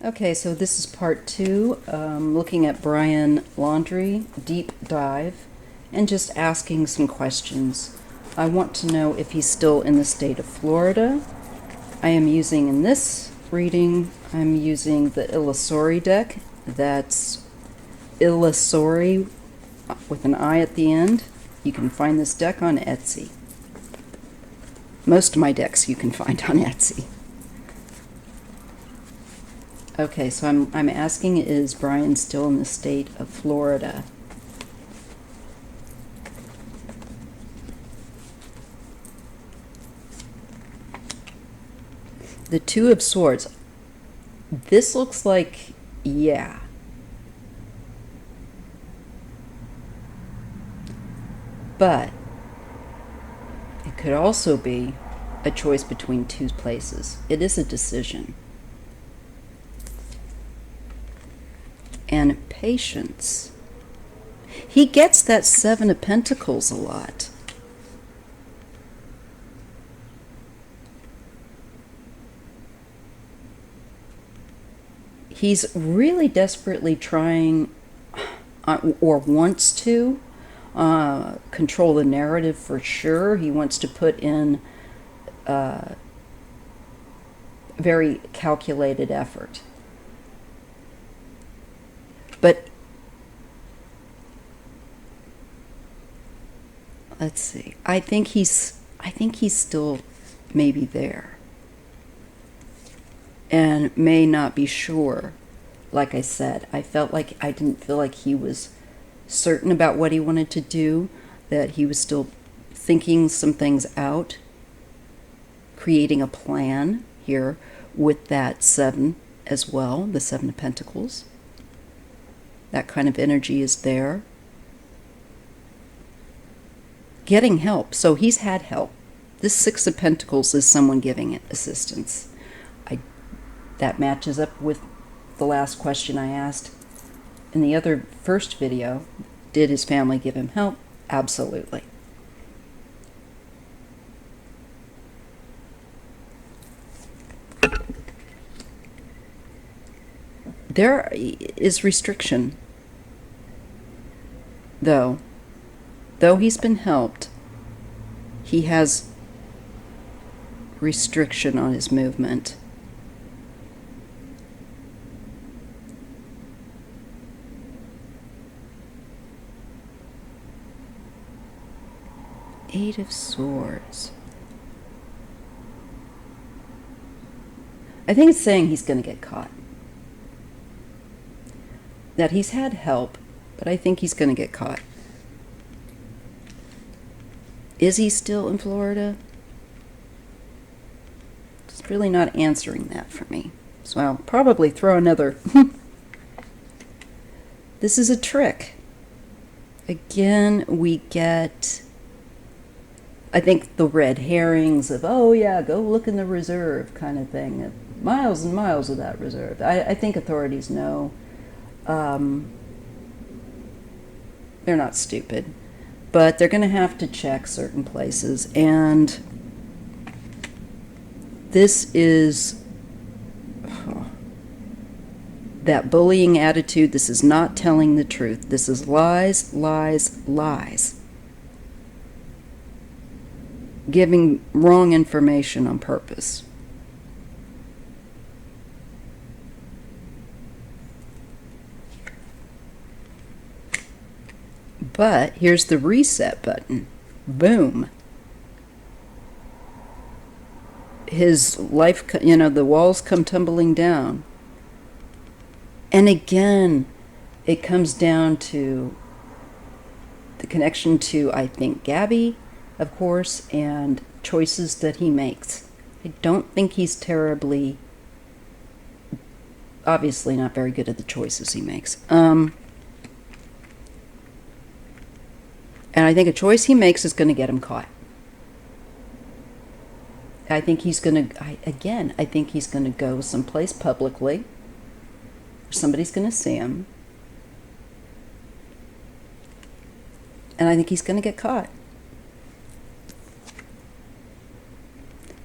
Okay, so this is part two, looking at Brian Laundrie, deep dive, and just asking some questions. I want to know if he's still in the state of Florida. I am using, in this reading, I'm using the Illusory deck. That's Illusory with an I at the end. You can find this deck on Etsy. Most of my decks you can find on Etsy. Okay, so I'm asking, is Brian still in the state of Florida? The Two of Swords. This looks like, yeah. But it could also be a choice between two places. It is a decision. And patience. He gets that Seven of Pentacles a lot. He's really desperately trying, or wants to, control the narrative for sure. He wants to put in very calculated effort. But let's see. I think he's still maybe there, and may not be sure. Like I said, I didn't feel like he was certain about what he wanted to do, that he was still thinking some things out, creating a plan here with that seven as well, the Seven of Pentacles. That kind of energy is there. Getting help. So he's had help. This Six of Pentacles is someone giving it assistance. That matches up with the last question I asked in the other first video. Did his family give him help? Absolutely. There is restriction, though. Though he's been helped, he has restriction on his movement. Eight of Swords. I think it's saying he's going to get caught. That he's had help, but I think he's going to get caught. Is he still in Florida? It's really not answering that for me. So I'll probably throw another. This is a trick. Again, we get, I think, the red herrings of, oh yeah, go look in the reserve kind of thing. Miles and miles of that reserve. I think authorities know. They're not stupid, but they're going to have to check certain places. And this is that bullying attitude. This is not telling the truth. This is lies, lies, lies. Giving wrong information on purpose. But here's the reset button. Boom. His life, the walls come tumbling down. And again, it comes down to the connection to, I think, Gabby, of course, and choices that he makes. I don't think he's terribly, obviously not very good at the choices he makes. And I think a choice he makes is going to get him caught. I think he's going to, I think he's going to go someplace publicly. Somebody's going to see him. And I think he's going to get caught.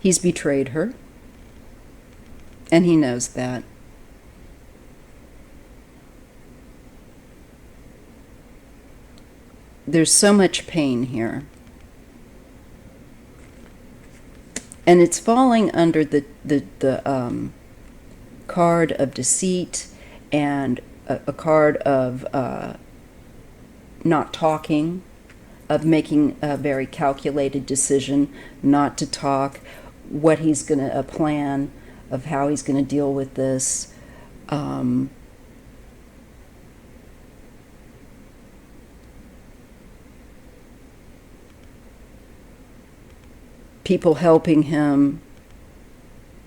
He's betrayed her. And he knows that. there's so much pain here. And it's falling under the card of deceit and a card of not talking, of making a very calculated decision not to talk, what he's going to, a plan of how he's going to deal with this. People helping him,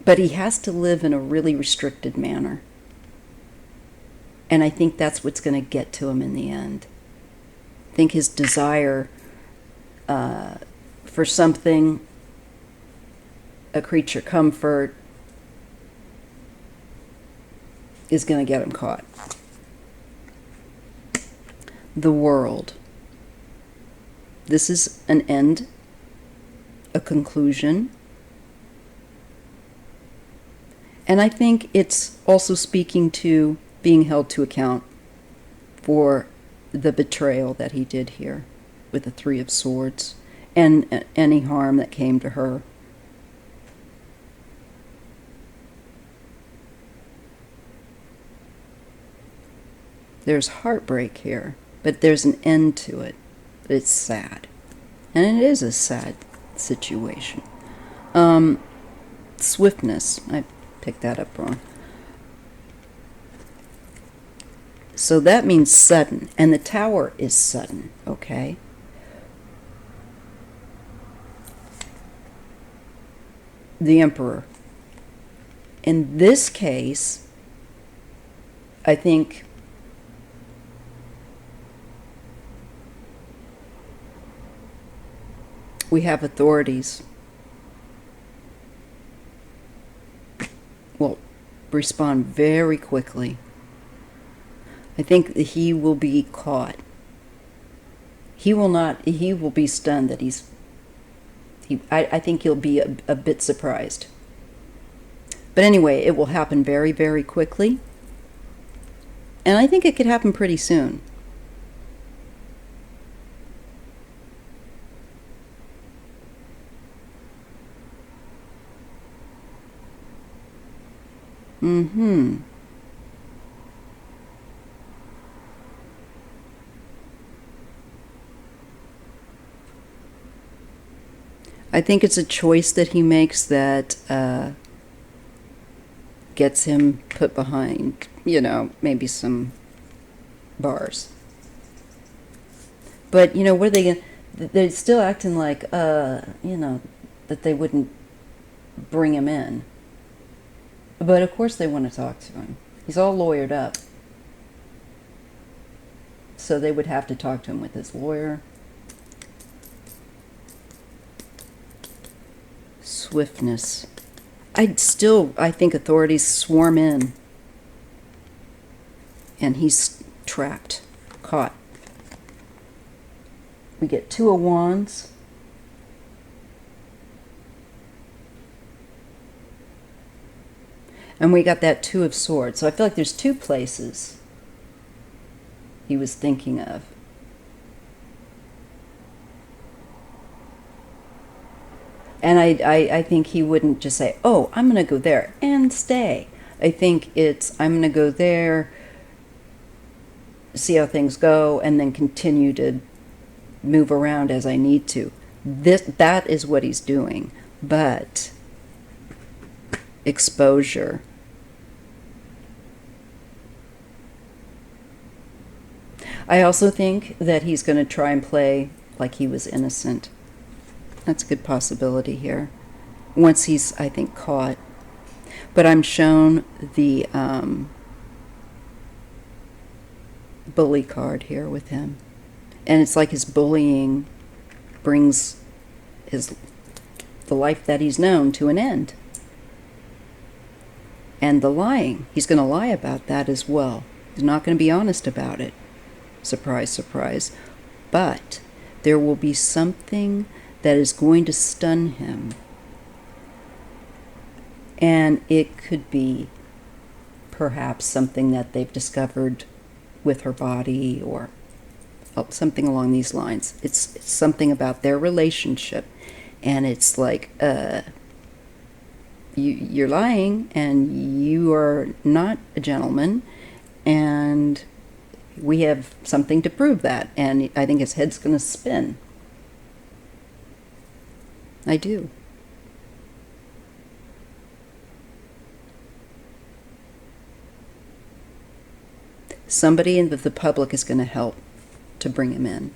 but he has to live in a really restricted manner. And I think that's what's going to get to him in the end. I think his desire for something, a creature comfort, is going to get him caught. The world. This is an end, a conclusion. And I think it's also speaking to being held to account for the betrayal that he did here with the Three of Swords and any harm that came to her. There's heartbreak here, but there's an end to it. It's sad. And it is a sad situation. Swiftness. I picked that up wrong. So that means sudden, and the Tower is sudden, okay? The Emperor. In this case, I think we have authorities will respond very quickly. I think that he will be caught. He will be stunned that I think he'll be a bit surprised. But anyway, it will happen very, very quickly. And I think it could happen pretty soon. I think it's a choice that he makes that gets him put behind, maybe some bars. But, what are they going to... They're still acting like, that they wouldn't bring him in. But, of course, they want to talk to him. He's all lawyered up. So they would have to talk to him with his lawyer. Swiftness. I think authorities swarm in. And he's trapped, caught. We get Two of Wands. And we got that Two of Swords. So I feel like there's two places he was thinking of. And I think he wouldn't just say, oh, I'm going to go there and stay. I think it's, I'm going to go there, see how things go, and then continue to move around as I need to. That is what he's doing. But exposure. I also think that he's going to try and play like he was innocent. That's a good possibility here. Once he's, I think, caught. But I'm shown the bully card here with him. And it's like his bullying brings the life that he's known to an end. And the lying. He's going to lie about that as well. He's not going to be honest about it. Surprise, surprise. But there will be something that is going to stun him. And it could be perhaps something that they've discovered with her body, or something along these lines. It's something about their relationship, and it's like, you're lying, and you are not a gentleman, and we have something to prove that. And I think his head's going to spin. I do. Somebody in the public is going to help to bring him in.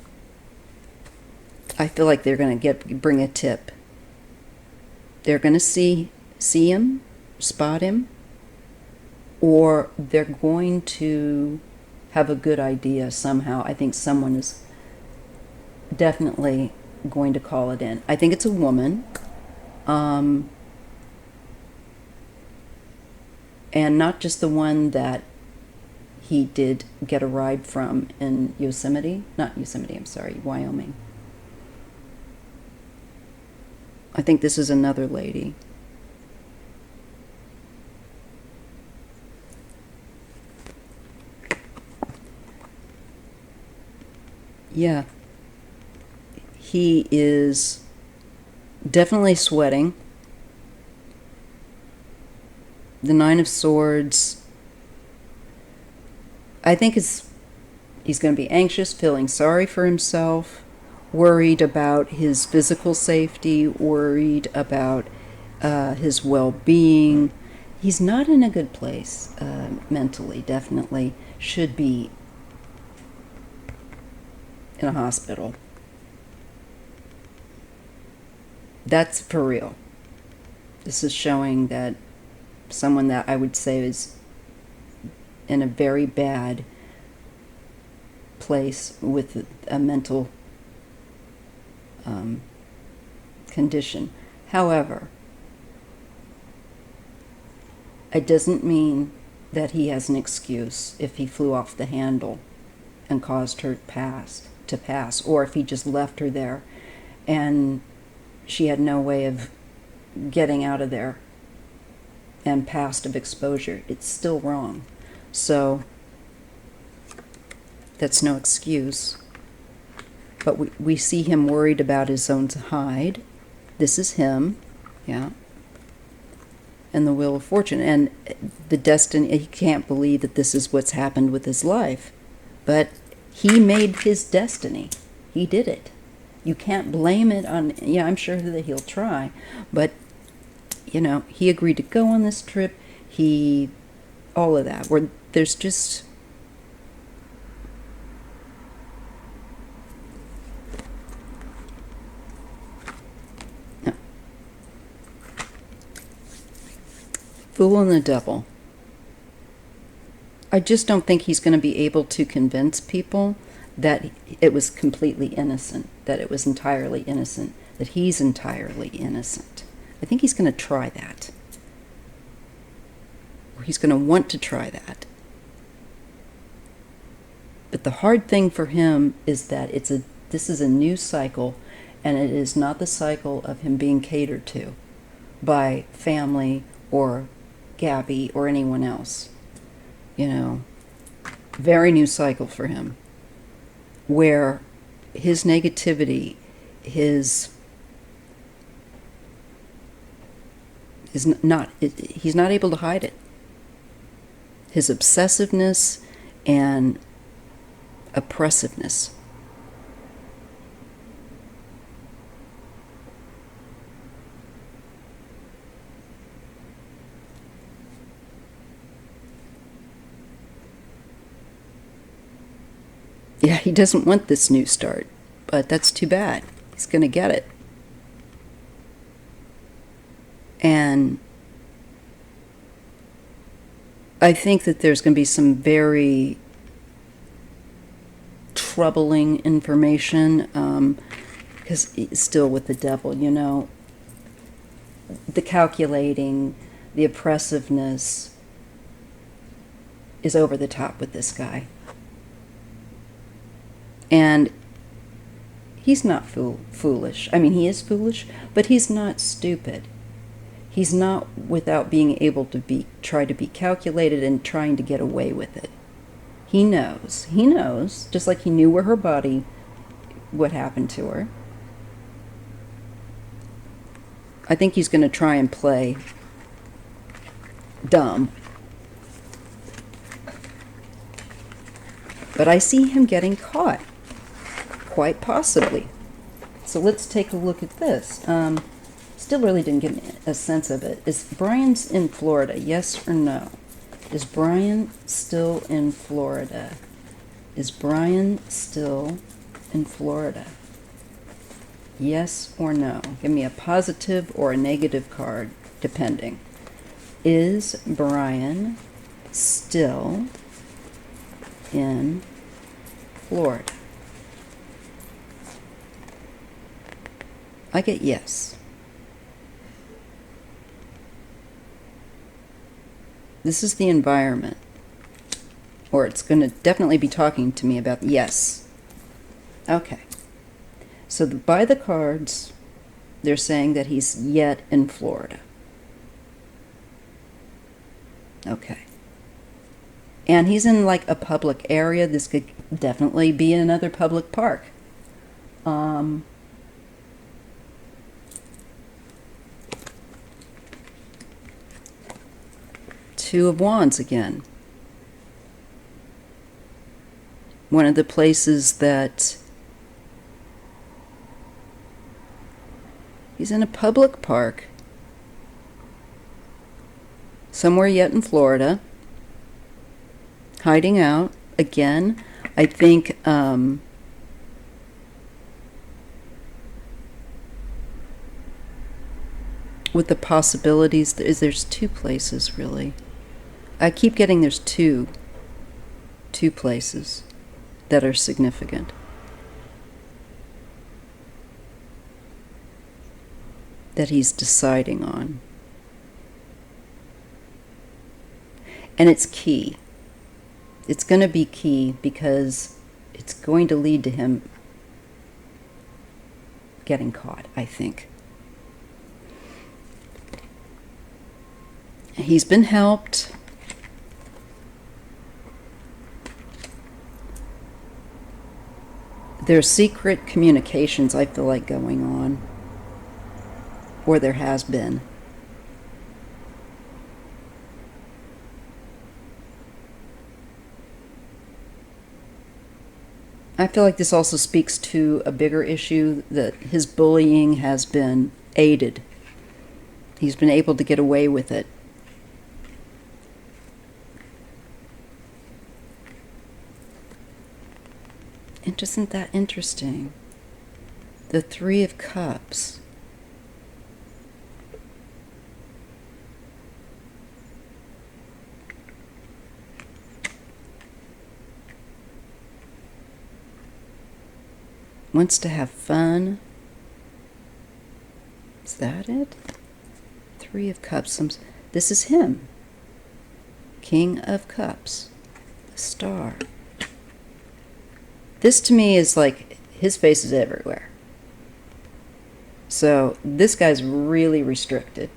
I feel like they're going to bring a tip. They're going to see him, spot him, or they're going to have a good idea somehow. I think someone is definitely going to call it in. I think it's a woman. And not just the one that he did get a ride from in Wyoming. I think this is another lady. Yeah. He is definitely sweating. The Nine of Swords, I think he's going to be anxious, feeling sorry for himself, worried about his physical safety, worried about his well-being. He's not in a good place mentally, definitely. Should be in a hospital. That's for real. This is showing that someone that I would say is in a very bad place with a mental condition. However, it doesn't mean that he has an excuse if he flew off the handle and caused her to pass, or if he just left her there and she had no way of getting out of there and passed of exposure. It's still wrong. So that's no excuse. But we see him worried about his own hide. This is him, yeah. And the Wheel of Fortune. And the destiny, he can't believe that this is what's happened with his life. But he made his destiny. He did it. You can't blame it on, yeah, I'm sure that he'll try. But, you know, he agreed to go on this trip. All of that. Where there's just... Fool and the Devil. I just don't think he's going to be able to convince people that it was completely innocent, that it was entirely innocent, that he's entirely innocent. I think he's going to try that. Or he's going to want to try that. But the hard thing for him is that this is a new cycle, and it is not the cycle of him being catered to by family or Gabby or anyone else. You know, very new cycle for him, where his negativity, he's not able to hide it. His obsessiveness and oppressiveness. Yeah, he doesn't want this new start, but that's too bad. He's going to get it. And I think that there's going to be some very troubling information, because it's still with the devil, you know. The calculating, the oppressiveness is over the top with this guy. And he's not foolish. I mean, he is foolish, but he's not stupid. He's not without being able to try to be calculated and trying to get away with it. He knows. He knows, just like he knew where her body, what happened to her. I think he's going to try and play dumb. But I see him getting caught, quite possibly. So let's take a look at this. Still really didn't get a sense of it. Is Brian's in Florida, yes or no? Is Brian still in Florida? Is Brian still in Florida? Yes or no? Give me a positive or a negative card, depending. Is Brian still in Florida? I get yes. This is the environment, or it's going to definitely be talking to me about yes. Okay. So by the cards, they're saying that he's yet in Florida. Okay. And he's in like a public area. This could definitely be another public park. Two of Wands again. One of the places that he's in a public park, somewhere yet in Florida, hiding out. Again, I think with the possibilities, there's two places really. I keep getting there's two places that are significant. That he's deciding on. And it's key. It's going to be key because it's going to lead to him getting caught, I think. He's been helped. There's secret communications, I feel like, going on. Or there has been. I feel like this also speaks to a bigger issue, that his bullying has been aided. He's been able to get away with it. And isn't that interesting? The Three of Cups. Wants to have fun. Is that it? Three of Cups. This is him. King of Cups. The Star. This to me is like his face is everywhere. So this guy's really restricted.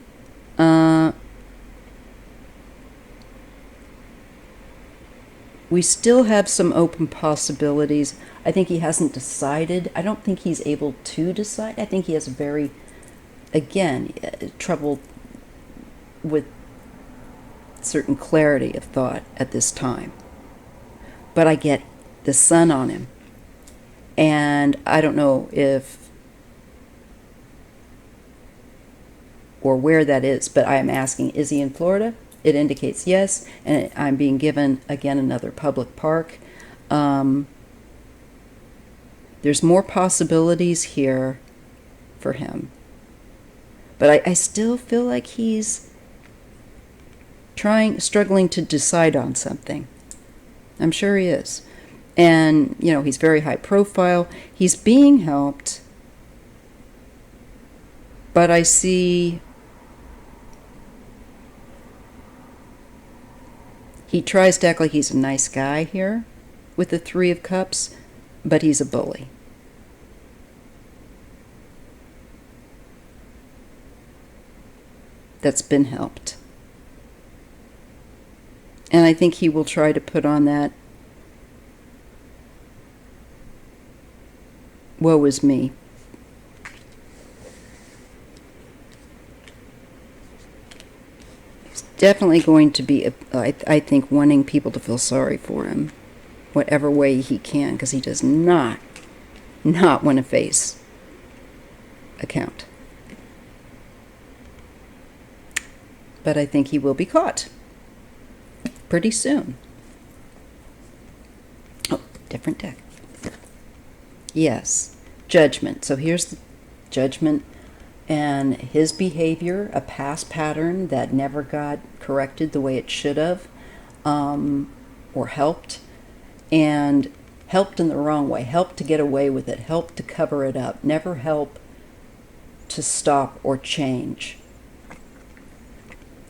We still have some open possibilities. I think he hasn't decided. I don't think he's able to decide. I think he has very, again, trouble with certain clarity of thought at this time. But I get the sun on him. And I don't know if or where that is, but I am asking, is he in Florida? It indicates yes, and I'm being given, again, another public park. There's more possibilities here for him. But I still feel like he's struggling to decide on something. I'm sure he is. And, you know, he's very high profile. He's being helped. But I see he tries to act like he's a nice guy here with the Three of Cups, but he's a bully. That's been helped. And I think he will try to put on that woe is me. He's definitely going to be, I think, wanting people to feel sorry for him, whatever way he can, because he does not want to face account. But I think he will be caught pretty soon. Oh, different deck. Yes, judgment. So here's the judgment, and his behavior, a past pattern that never got corrected the way it should have, or helped, and helped in the wrong way, helped to get away with it, helped to cover it up, never helped to stop or change.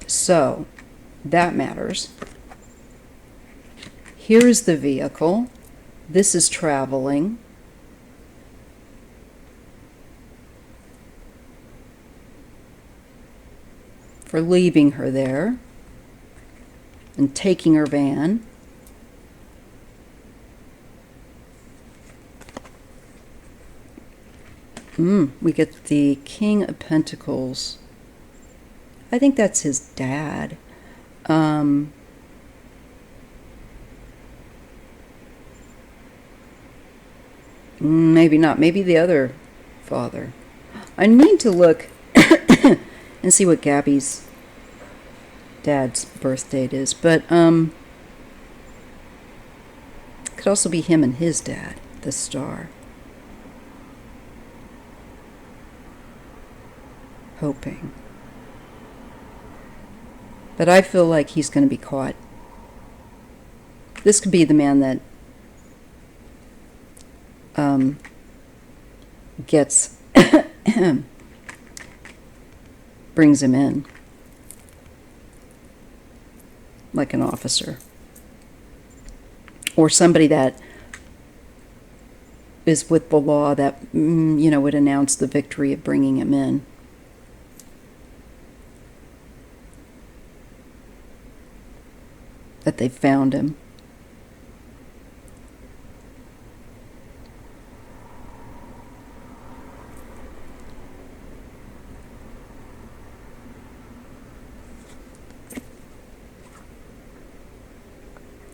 So that matters. Here is the vehicle. This is traveling. For leaving her there and taking her van. We get the King of Pentacles. I think that's his dad. Maybe not. Maybe the other father. I need to look and see what Gabby's dad's birth date is. But could also be him and his dad, the star. Hoping. But I feel like he's going to be caught. This could be the man that gets brings him in like an officer, or somebody that is with the law that would announce the victory of bringing him in. That they found him.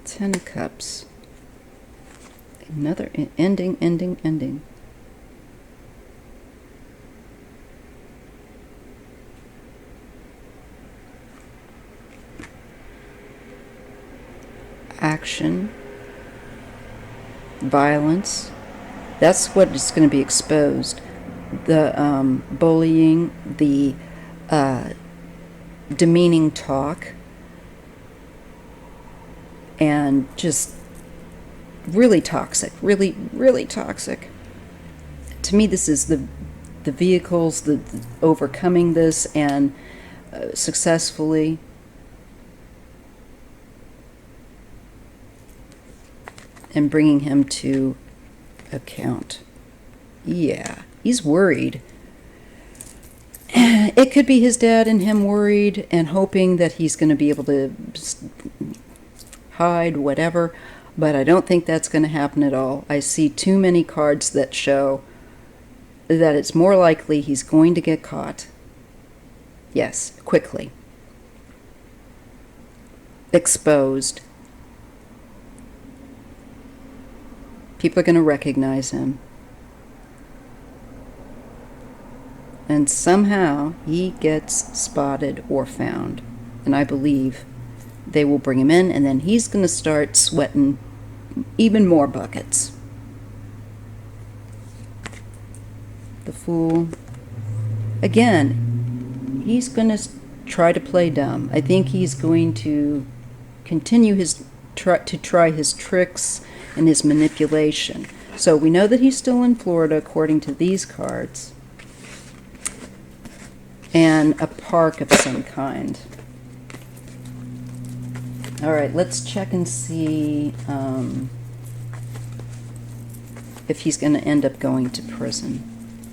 Ten of Cups. Another ending. Action. Violence. That's what is going to be exposed. The bullying, the demeaning talk, and just really toxic, really toxic. To me, this is the vehicles, the overcoming this and successfully. And bringing him to account. Yeah, he's worried. It could be his dad and him worried and hoping that he's going to be able to hide, whatever. But I don't think that's going to happen at all. I see too many cards that show that it's more likely he's going to get caught. Yes, quickly. Exposed. People are going to recognize him. And somehow he gets spotted or found. And I believe they will bring him in, and then he's going to start sweating even more buckets. The Fool. Again, he's going to try to play dumb. I think he's going to continue to try his tricks and his manipulation. So we know that he's still in Florida according to these cards. And a park of some kind. All right, let's check and see if he's going to end up going to prison.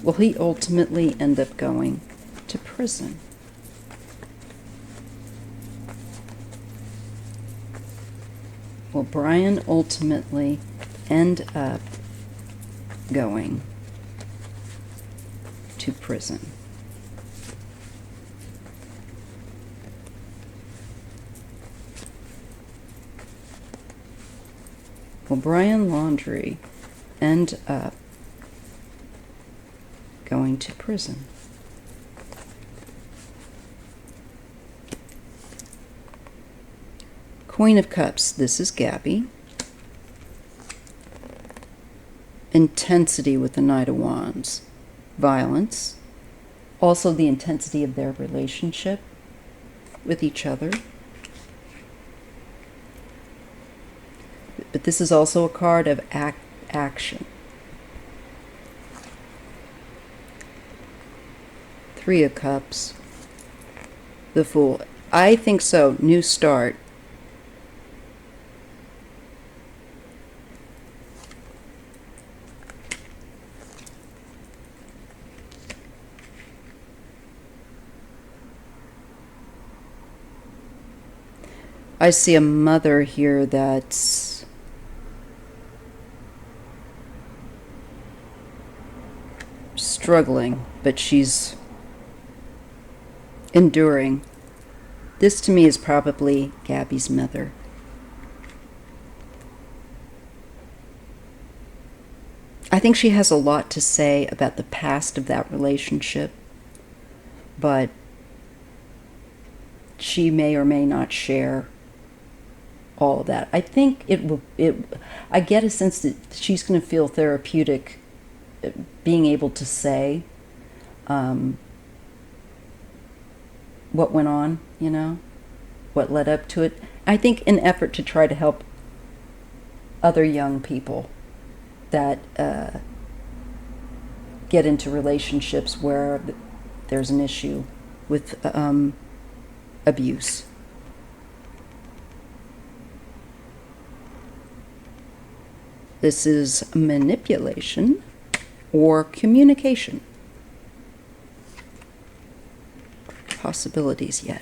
Will he ultimately end up going to prison? Will Brian ultimately end up going to prison. Will Brian Laundrie end up going to prison? Queen of Cups, this is Gabby. Intensity with the Knight of Wands. Violence. Also the intensity of their relationship with each other. But this is also a card of action. Three of Cups. The Fool. I think so. New start. I see a mother here that's struggling, but she's enduring. This to me is probably Gabby's mother. I think she has a lot to say about the past of that relationship, but she may or may not share all of that. I think I get a sense that she's going to feel therapeutic being able to say what went on, what led up to it. I think in effort to try to help other young people that get into relationships where there's an issue with abuse. This is manipulation or communication. Possibilities yet.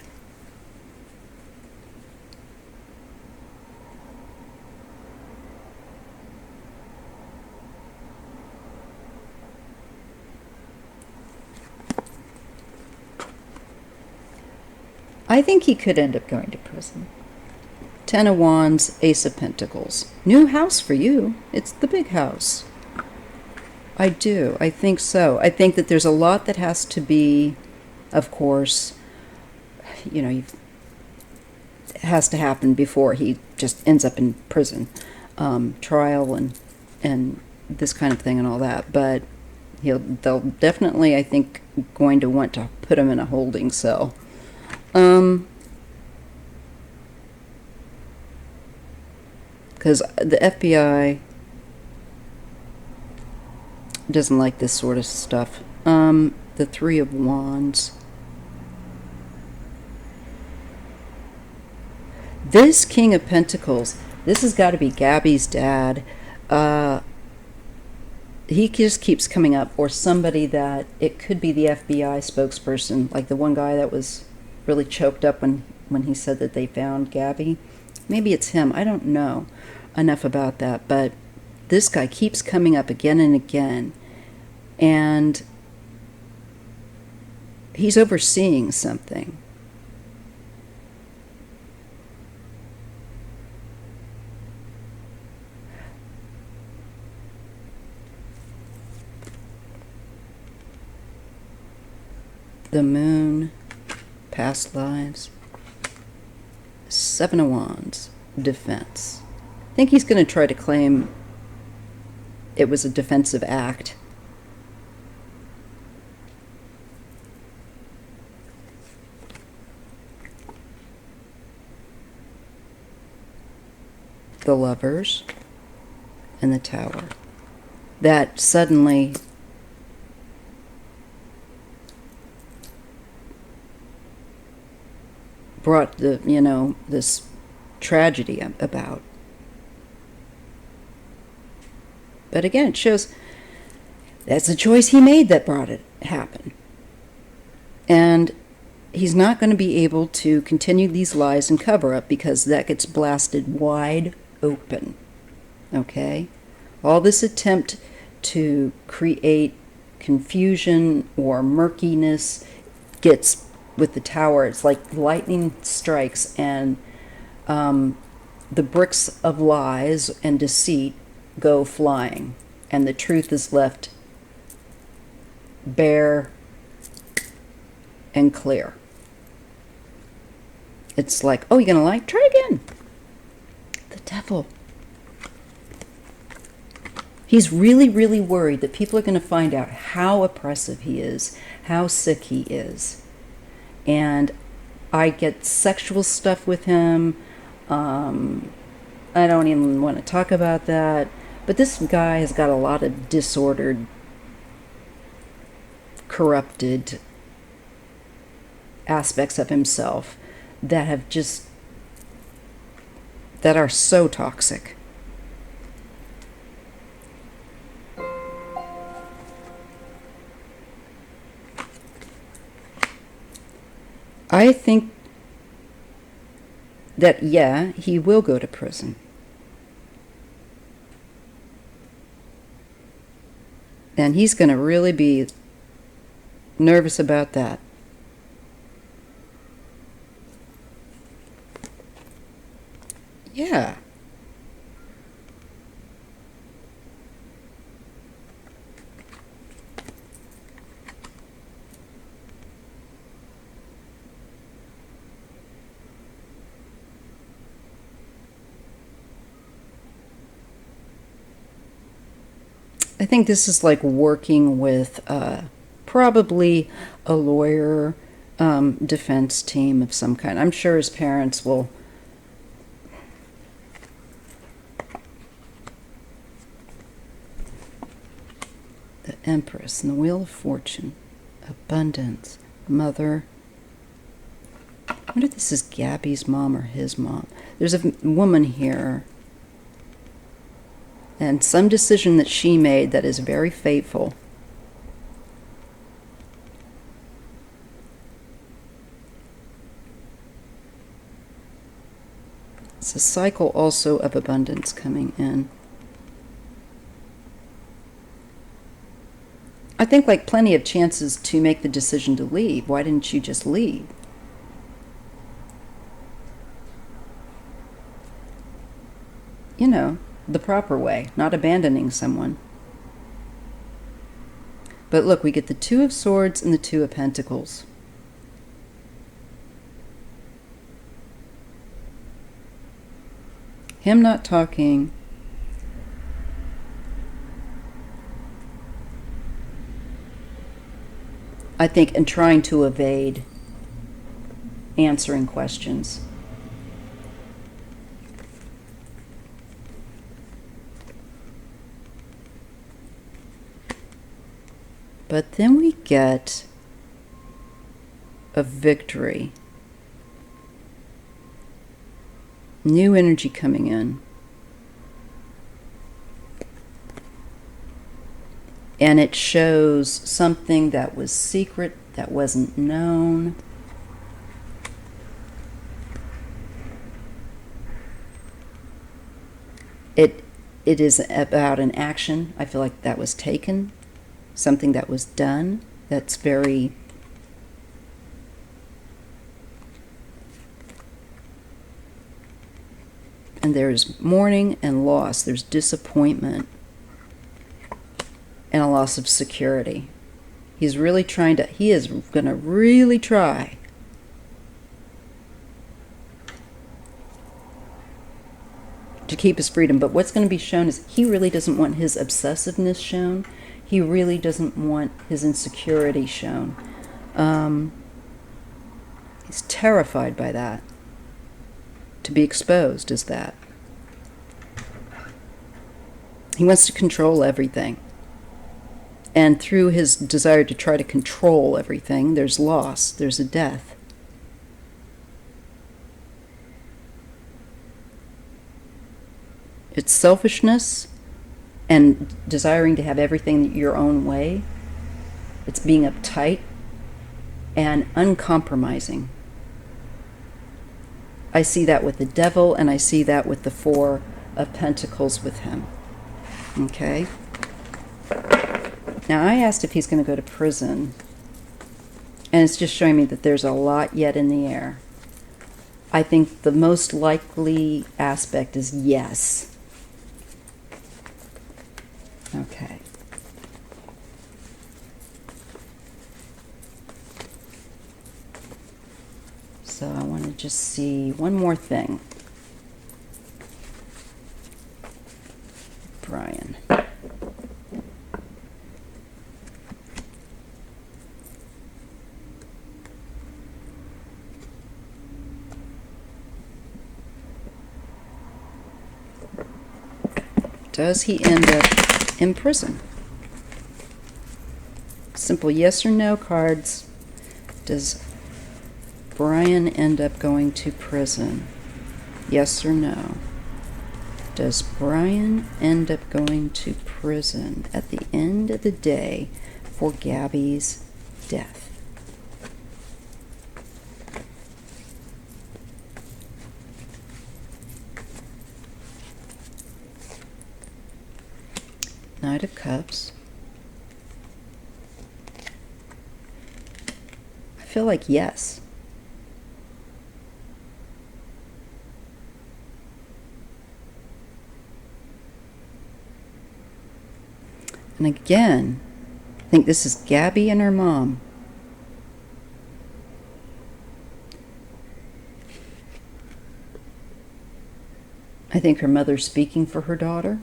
I think he could end up going to prison. Ten of Wands, Ace of Pentacles. New house for you. It's the big house. I do. I think so. I think that there's a lot that has to be, of course, it has to happen before he just ends up in prison. Trial and this kind of thing and all that. But they'll definitely, I think, going to want to put him in a holding cell. Because the FBI doesn't like this sort of stuff. The Three of Wands. This King of Pentacles, this has got to be Gabby's dad. He just keeps coming up, or somebody that, it could be the FBI spokesperson, like the one guy that was really choked up when he said that they found Gabby. Maybe it's him. I don't know enough about that, but this guy keeps coming up again and again, and he's overseeing something. The Moon, past lives. Seven of Wands, defense. I think he's going to try to claim it was a defensive act. The Lovers and the Tower. That suddenly brought this tragedy about. But again, it shows that's a choice he made that brought it happen. And he's not going to be able to continue these lies and cover up because that gets blasted wide open. Okay? All this attempt to create confusion or murkiness gets with the tower. It's like lightning strikes, and the bricks of lies and deceit go flying, and the truth is left bare and clear. It's like, oh, you're gonna lie? Try again. The devil. He's really, really worried that people are going to find out how oppressive he is, how sick he is. And I get sexual stuff with him. I don't even want to talk about that. But this guy has got a lot of disordered, corrupted aspects of himself that have just, that are so toxic. I think that, yeah, he will go to prison. And he's going to really be nervous about that. Yeah. I think this is like working with probably a lawyer, defense team of some kind. I'm sure his parents will. The Empress and the Wheel of Fortune, abundance, mother. I wonder if this is Gabby's mom or his mom. There's a woman here, and some decision that she made that is very fateful. It's a cycle also of abundance coming in. I think like plenty of chances to make the decision to leave. Why didn't you just leave? You know, the proper way, not abandoning someone. But look, we get the Two of Swords and the Two of Pentacles. Him not talking. I think, and trying to evade answering questions. But then we get a victory. New energy coming in. And it shows something that was secret, that wasn't known. It is about an action. I feel like that was taken. Something that was done. That's very... And there's mourning and loss. There's disappointment. And a loss of security. He's really trying to, he is going to really try to keep his freedom. But what's going to be shown is he really doesn't want his obsessiveness shown. He really doesn't want his insecurity shown. He's terrified by that. To be exposed as that. He wants to control everything. And through his desire to try to control everything, there's loss, there's a death. It's selfishness and desiring to have everything your own way. It's being uptight and uncompromising. I see that with the devil, and I see that with the Four of Pentacles with him. Okay? Now, I asked if he's going to go to prison, and it's just showing me that there's a lot yet in the air. I think the most likely aspect is yes. Okay. So I want to just see one more thing. Brian. Does he end up in prison? Simple yes or no cards. Does Brian end up going to prison? Yes or no? Does Brian end up going to prison at the end of the day for Gabby's death? Knight of Cups. I feel like yes. And again, I think this is Gabby and her mom. I think her mother's speaking for her daughter.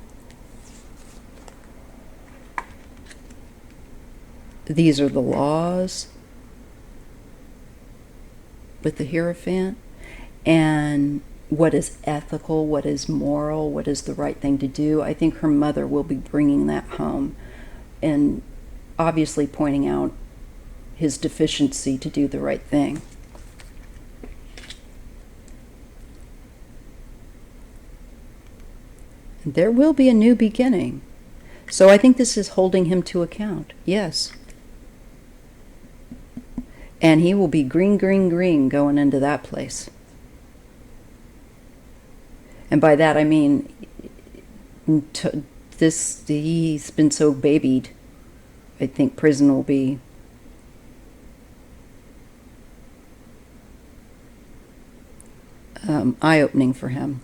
These are the laws with the Hierophant, and what is ethical, what is moral, what is the right thing to do. I think her mother will be bringing that home and obviously pointing out his deficiency to do the right thing. There will be a new beginning. So I think this is holding him to account. Yes. And he will be green, green, green going into that place. And by that I mean, he's been so babied. I think prison will be eye-opening for him.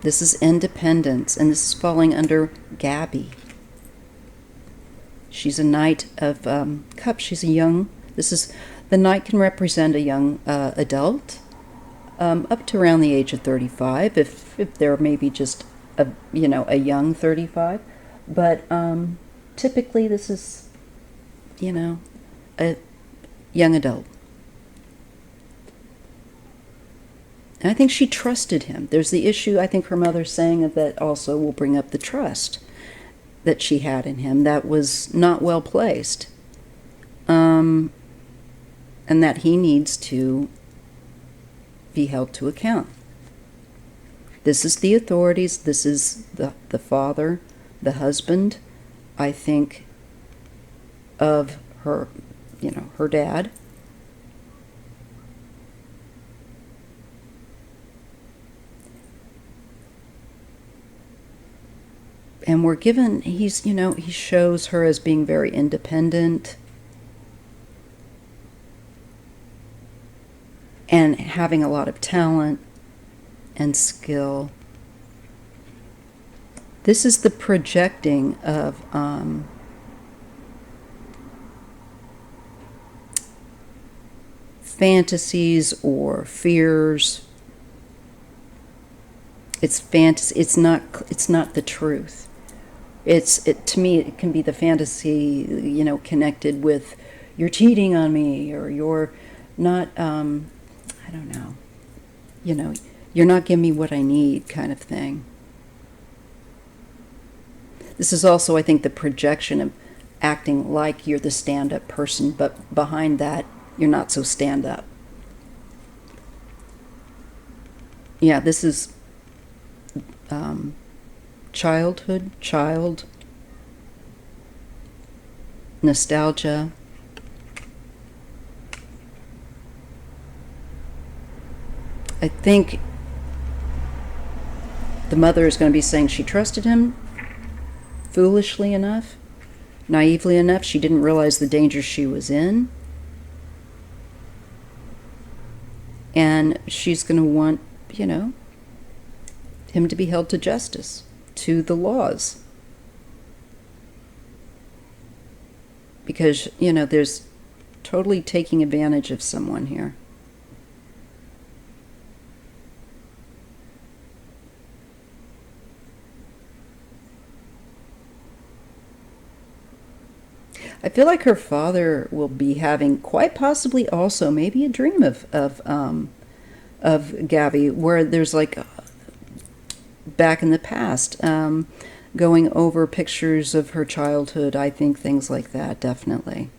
This is independence, and this is falling under Gabby. She's a Knight of Cups. She's a young, the Knight can represent a young adult, up to around the age of 35, if they're maybe just a young 35. But typically this is, a young adult. And I think she trusted him. There's the issue, I think her mother's saying, that also will bring up the trust that she had in him that was not well placed. And that he needs to be held to account. This is the authorities. This is the father, the husband, I think, of her, her dad. And we're given, he shows her as being very independent and having a lot of talent and skill. This is the projecting of fantasies or fears. It's fantasy. It's not the truth. To me, it can be the fantasy, connected with you're cheating on me, or you're not, I don't know, you're not giving me what I need, kind of thing. This is also, I think, the projection of acting like you're the stand-up person, but behind that, you're not so stand-up. Yeah, this is childhood, nostalgia. I think The mother is going to be saying she trusted him foolishly enough, naively enough. She didn't realize the danger she was in. And she's going to want, him to be held to justice, to the laws. Because, there's totally taking advantage of someone here. I feel like her father will be having quite possibly also maybe a dream of Gabby, where there's like back in the past, going over pictures of her childhood. I think things like that, definitely.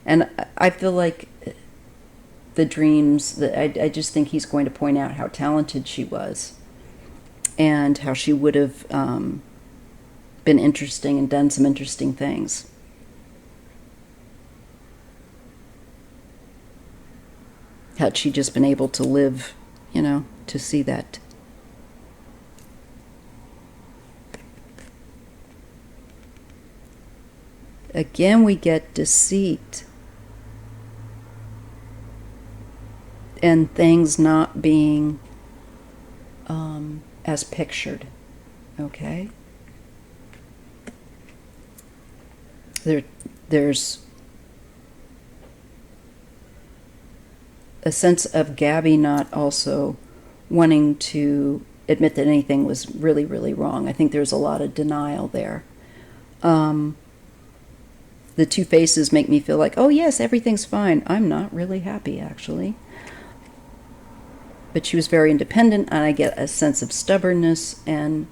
And I feel like the dreams, I just think he's going to point out how talented she was and how she would have been interesting and done some interesting things. Had she just been able to live, to see that. Again, we get deceit and things not being as pictured, okay? There's a sense of Gabby not also wanting to admit that anything was really, really wrong. I think there's a lot of denial there. The two faces make me feel like, oh yes, everything's fine. I'm not really happy, actually. But she was very independent, and I get a sense of stubbornness, and,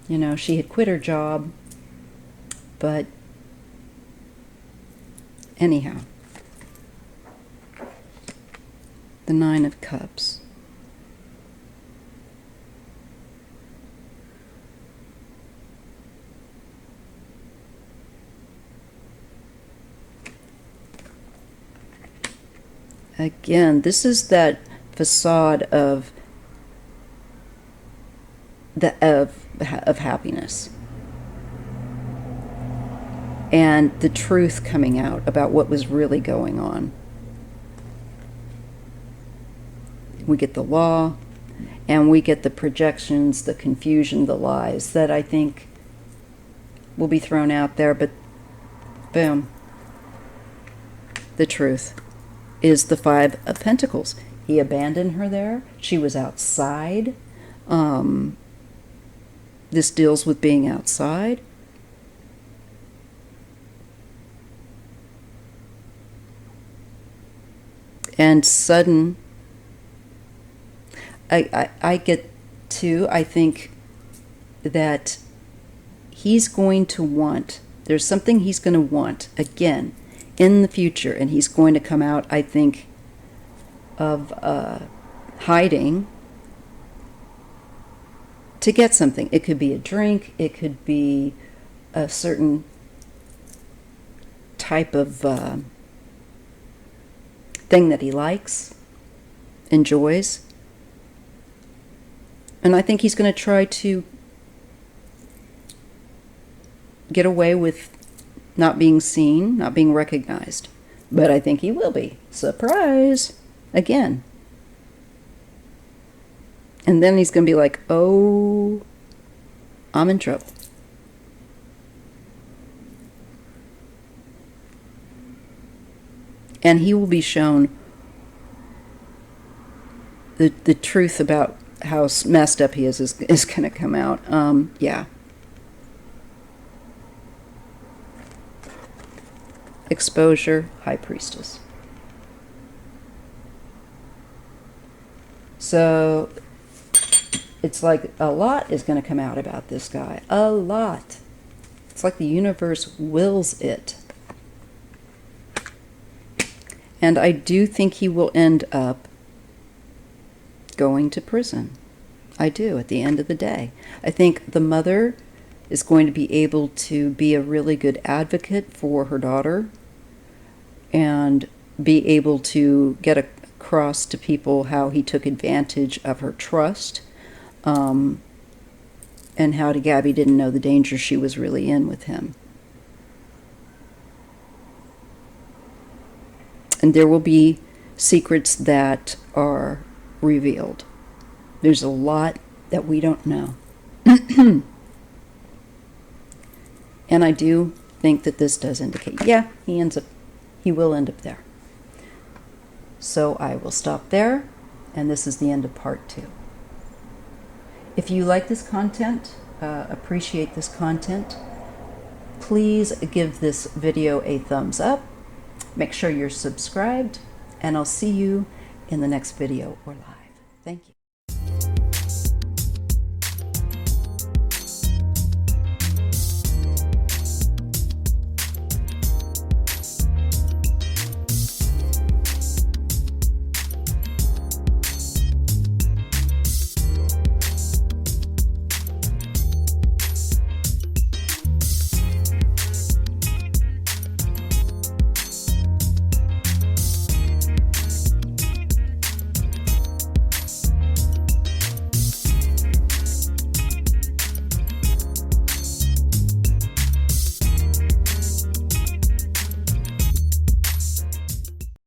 she had quit her job. But anyhow, the Nine of Cups. Again, this is that facade of happiness. And the truth coming out about what was really going on. We get the law, and we get the projections, the confusion, the lies that I think will be thrown out there, but boom. The truth is the Five of Pentacles. He abandoned her there. She was outside. This deals with being outside. And sudden, I get to, I think that he's going to want, there's something he's going to want, again, in the future, and he's going to come out, I think, of hiding to get something. It could be a drink, it could be a certain type of thing that he likes, enjoys. And I think he's going to try to get away with not being seen, not being recognized. But I think he will be. Surprise! Again. And then he's going to be like, oh, I'm in trouble. And he will be shown the truth about how messed up he is going to come out. Yeah. Exposure, High Priestess. So it's like a lot is going to come out about this guy. A lot. It's like the universe wills it. And I do think he will end up going to prison. I do, at the end of the day. I think the mother is going to be able to be a really good advocate for her daughter and be able to get across to people how he took advantage of her trust, and how Gabby didn't know the danger she was really in with him. And there will be secrets that are revealed. There's a lot that we don't know. And I do think that this does indicate, yeah, he will end up there. So I will stop there, and this is the end of part 2. If you like this content, appreciate this content, please give this video a thumbs up. Make sure you're subscribed, and I'll see you in the next video or live. Thank you.